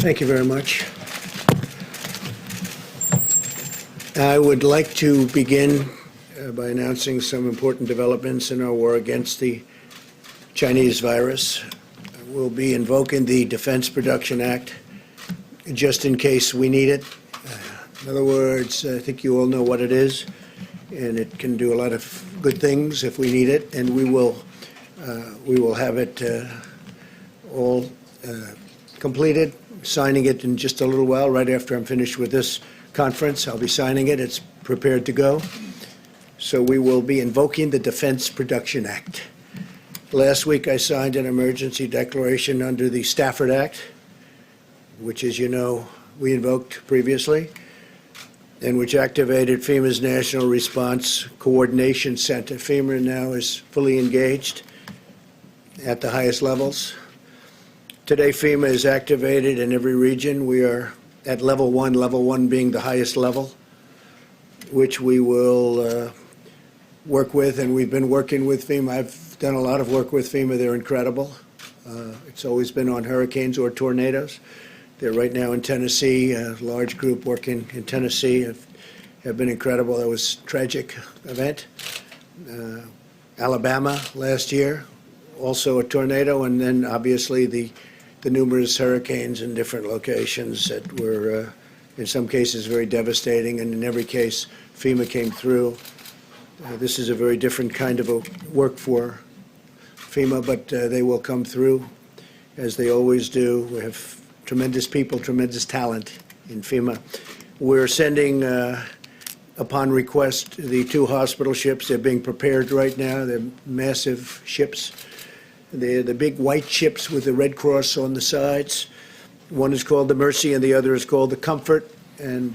Thank you very much. I would like to begin by announcing some important developments in our war against the Chinese virus. We'll be invoking the Defense Production Act just in case we need it. In other words, I think you all know what it is, and it can do a lot of good things if we need it, and we will have it all completed, signing it in just a little while, right after I'm finished with this conference. I'll be signing it. It's prepared to go. So we will be invoking the Defense Production Act. Last week I signed an emergency declaration under the Stafford Act, which, as you know, we invoked previously, and which activated FEMA's National Response Coordination Center. FEMA now is fully engaged at the highest levels. Today, FEMA is activated in every region. We are at level one being the highest level, which we will work with, and we've been working with FEMA. I've done a lot of work with FEMA. They're incredible. It's always been on hurricanes or tornadoes. They're right now in Tennessee. A large group working in Tennessee have been incredible. That was a tragic event. Alabama last year, also a tornado, and then obviously the numerous hurricanes in different locations that were, in some cases, very devastating, and in every case, FEMA came through. This is a very different kind of a work for FEMA, but they will come through, as they always do. We have tremendous people, tremendous talent in FEMA. We're sending, upon request, the 2 hospital ships. They're being prepared right now. They're massive ships. They're the big white ships with the Red Cross on the sides. One is called the Mercy and the other is called the Comfort, and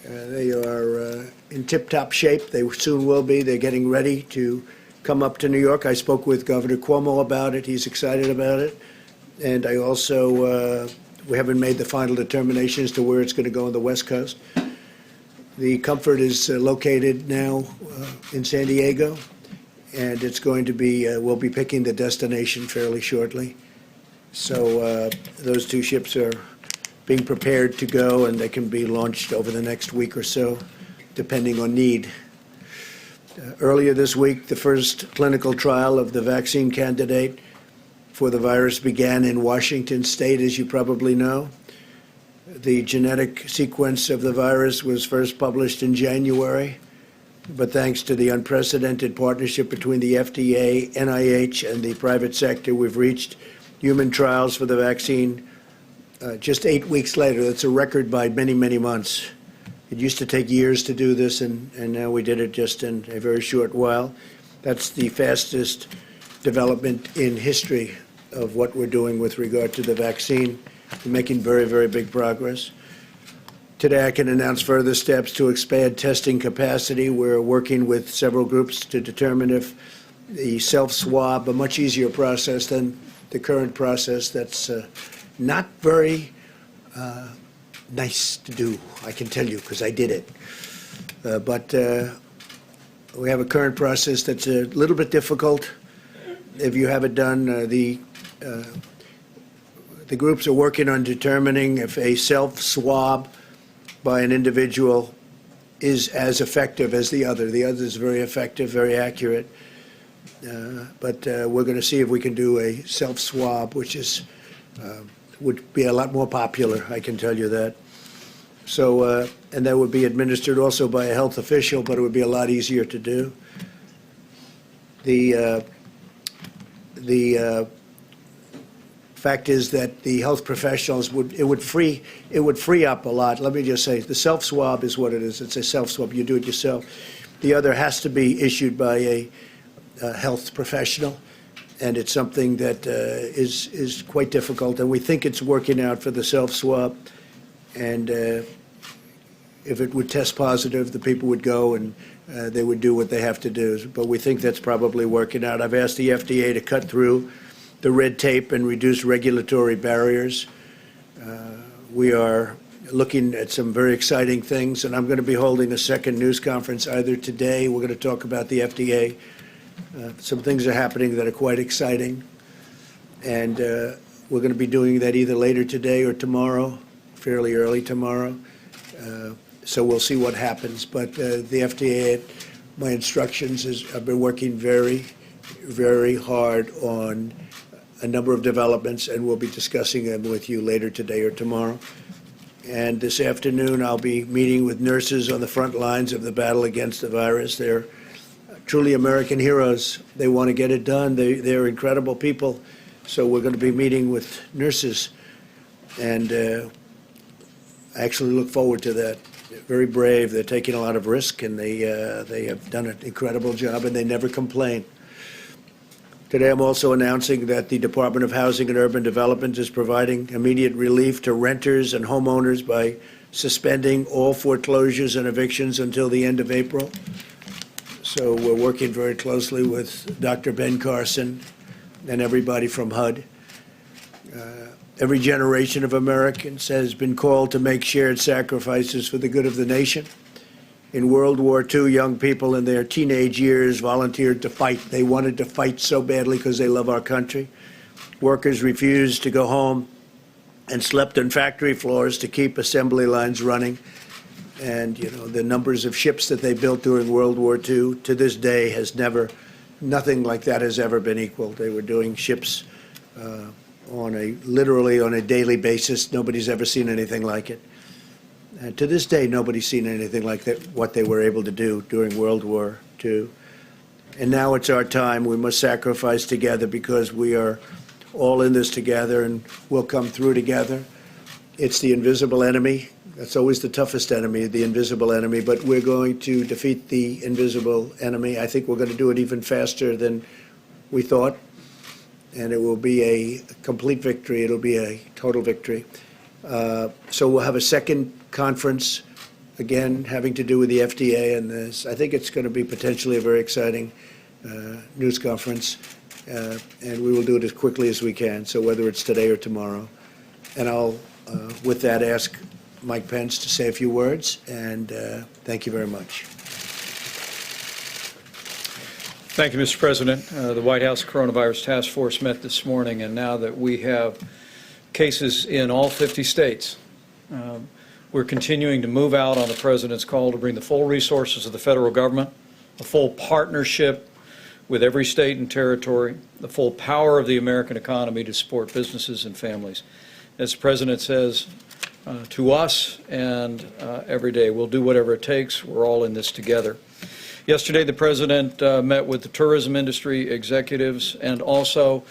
they are in tip-top shape. They soon will be. They're getting ready to come up to New York. I spoke with Governor Cuomo about it. He's excited about it. And I also, we haven't made the final determination as to where it's going to go on the West Coast. The Comfort is located now in San Diego, and it's going to be, we'll be picking the destination fairly shortly. So those 2 ships are being prepared to go, and they can be launched over the next week or so, depending on need. Earlier this week, the first clinical trial of the vaccine candidate for the virus began in Washington State, as you probably know. The genetic sequence of the virus was first published in January, but thanks to the unprecedented partnership between the FDA, NIH, and the private sector, we've reached human trials for the vaccine just 8 weeks later. That's a record by many, many months. It used to take years to do this, and now we did it just in a very short while. That's the fastest development in history of what we're doing with regard to the vaccine. We're making very, very big progress. Today I can announce further steps to expand testing capacity. We're working with several groups to determine if the self-swab, a much easier process than the current process that's not very nice to do, I can tell you, because I did it. But we have a current process that's a little bit difficult. If you have it done, the groups are working on determining if a self-swab by an individual is as effective as the other. The other is very effective, very accurate. But we're going to see if we can do a self-swab, which is would be a lot more popular, I can tell you that. So, and that would be administered also by a health official, but it would be a lot easier to do. The fact is that the health professionals would free up a lot. Let me just say, the self-swab is what it is. It's a self-swab. You do it yourself. The other has to be issued by a health professional, and it's something that is quite difficult. And we think it's working out for the self-swab. And if it would test positive, the people would go and they would do what they have to do. But we think that's probably working out. I've asked the FDA to cut through the red tape and reduce regulatory barriers. We are looking at some very exciting things, and I'm going to be holding a second news conference either today. We're going to talk about the FDA. Some things are happening that are quite exciting. And We're going to be doing that either later today or tomorrow, fairly early tomorrow. So we'll see what happens. But the FDA, my instructions is I've been working very, very hard on a number of developments, and we'll be discussing them with you later today or tomorrow. And this afternoon, I'll be meeting with nurses on the front lines of the battle against the virus. They're truly American heroes. They want to get it done. They're incredible people. So we're going to be meeting with nurses, and I actually look forward to that. They're very brave. They're taking a lot of risk, and they have done an incredible job, and they never complain. Today, I'm also announcing that the Department of Housing and Urban Development is providing immediate relief to renters and homeowners by suspending all foreclosures and evictions until the end of April. So we're working very closely with Dr. Ben Carson and everybody from HUD. Every generation of Americans has been called to make shared sacrifices for the good of the nation. In World War II, young people in their teenage years volunteered to fight. They wanted to fight so badly because they love our country. Workers refused to go home and slept on factory floors to keep assembly lines running. And, you know, the numbers of ships that they built during World War II to this day has nothing like that has ever been equal. They were doing ships literally on a daily basis. Nobody's ever seen anything like it. And to this day, nobody's seen anything like that, what they were able to do during World War II. And now it's our time. We must sacrifice together because we are all in this together, and we'll come through together. It's the invisible enemy. That's always the toughest enemy, the invisible enemy. But we're going to defeat the invisible enemy. I think we're going to do it even faster than we thought. And it will be a complete victory. It'll be a total victory. So we'll have a second conference, again, having to do with the FDA. And this, I think it's going to be potentially a very exciting news conference. And we will do it as quickly as we can, so whether it's today or tomorrow. And I'll, with that, ask Mike Pence to say a few words. And thank you very much. Thank you, Mr. President. The White House Coronavirus Task Force met this morning, and now that we have cases in all 50 states, we're continuing to move out on the President's call to bring the full resources of the federal government, a full partnership with every state and territory, the full power of the American economy to support businesses and families. As the President says to us and every day, we'll do whatever it takes. We're all in this together. Yesterday, the President met with the tourism industry executives and also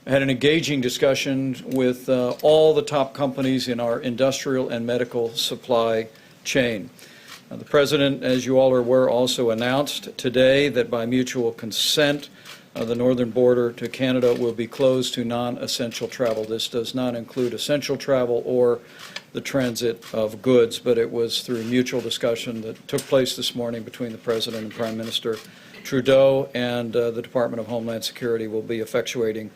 had an engaging discussion with all the top companies in our industrial and medical supply chain. The President, as you all are aware, also announced today that by mutual consent, the northern border to Canada will be closed to non-essential travel. This does not include essential travel or the transit of goods, but it was through mutual discussion that took place this morning between the President and Prime Minister Trudeau, and the Department of Homeland Security will be effectuating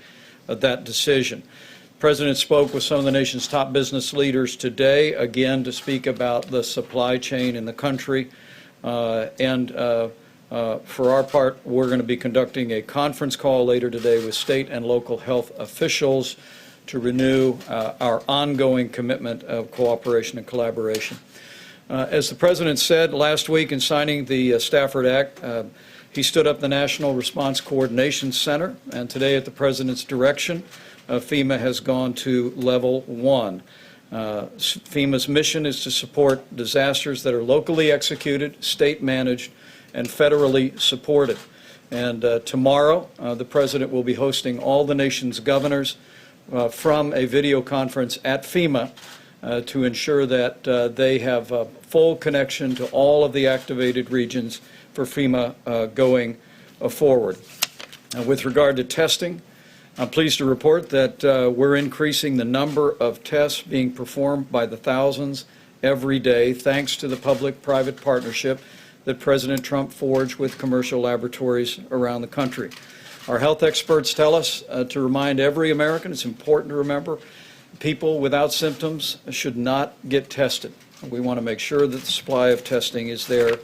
that decision. The President spoke with some of the nation's top business leaders today, again, to speak about the supply chain in the country. For our part, we're going to be conducting a conference call later today with state and local health officials to renew our ongoing commitment of cooperation and collaboration. As the President said last week in signing the Stafford Act, he stood up the National Response Coordination Center, and today at the President's direction, FEMA has gone to level 1. FEMA's mission is to support disasters that are locally executed, state-managed, and federally supported. And tomorrow, the President will be hosting all the nation's governors from a video conference at FEMA to ensure that they have a full connection to all of the activated regions for FEMA going forward. With regard to testing, I'm pleased to report that we're increasing the number of tests being performed by the thousands every day, thanks to the public-private partnership that President Trump forged with commercial laboratories around the country. Our health experts tell us to remind every American, it's important to remember, people without symptoms should not get tested. We want to make sure that the supply of testing is there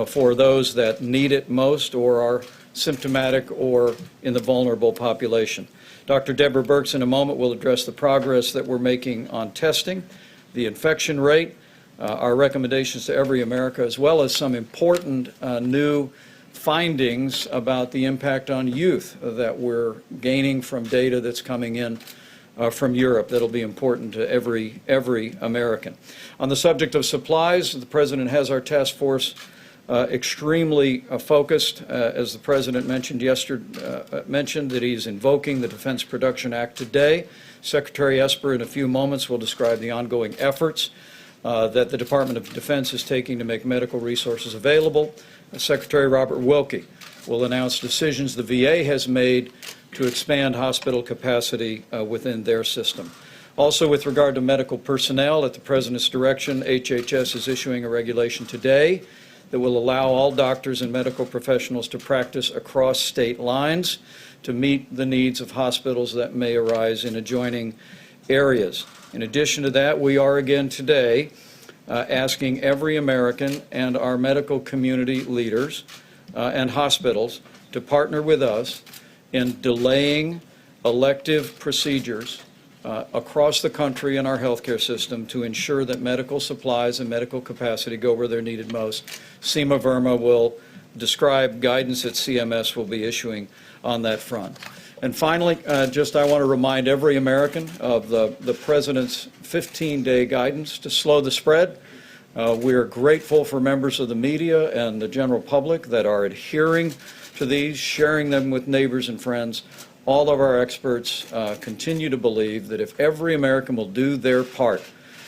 for those that need it most or are symptomatic or in the vulnerable population. Dr. Deborah Birx in a moment will address the progress that we're making on testing, the infection rate, our recommendations to every America, as well as some important new findings about the impact on youth that we're gaining from data that's coming in from Europe that'll be important to every American. On the subject of supplies, the President has our task force extremely focused, as the President mentioned that he's invoking the Defense Production Act today. Secretary Esper in a few moments will describe the ongoing efforts that the Department of Defense is taking to make medical resources available. Secretary Robert Wilkie will announce decisions the VA has made to expand hospital capacity within their system. Also, with regard to medical personnel, at the President's direction, HHS is issuing a regulation today that will allow all doctors and medical professionals to practice across state lines to meet the needs of hospitals that may arise in adjoining areas. In addition to that, we are again today asking every American and our medical community leaders and hospitals to partner with us in delaying elective procedures across the country in our healthcare system to ensure that medical supplies and medical capacity go where they're needed most. Seema Verma will describe guidance that CMS will be issuing on that front. And finally, I want to remind every American of the President's 15-day guidance to slow the spread. We are grateful for members of the media and the general public that are adhering to these, sharing them with neighbors and friends. All of our experts continue to believe that if every American will do their part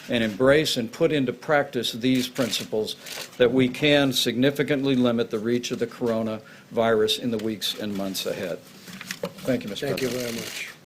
and embrace and put into practice these principles, that we can significantly limit the reach of the coronavirus in the weeks and months ahead. Thank you, Mr. President. Thank you very much.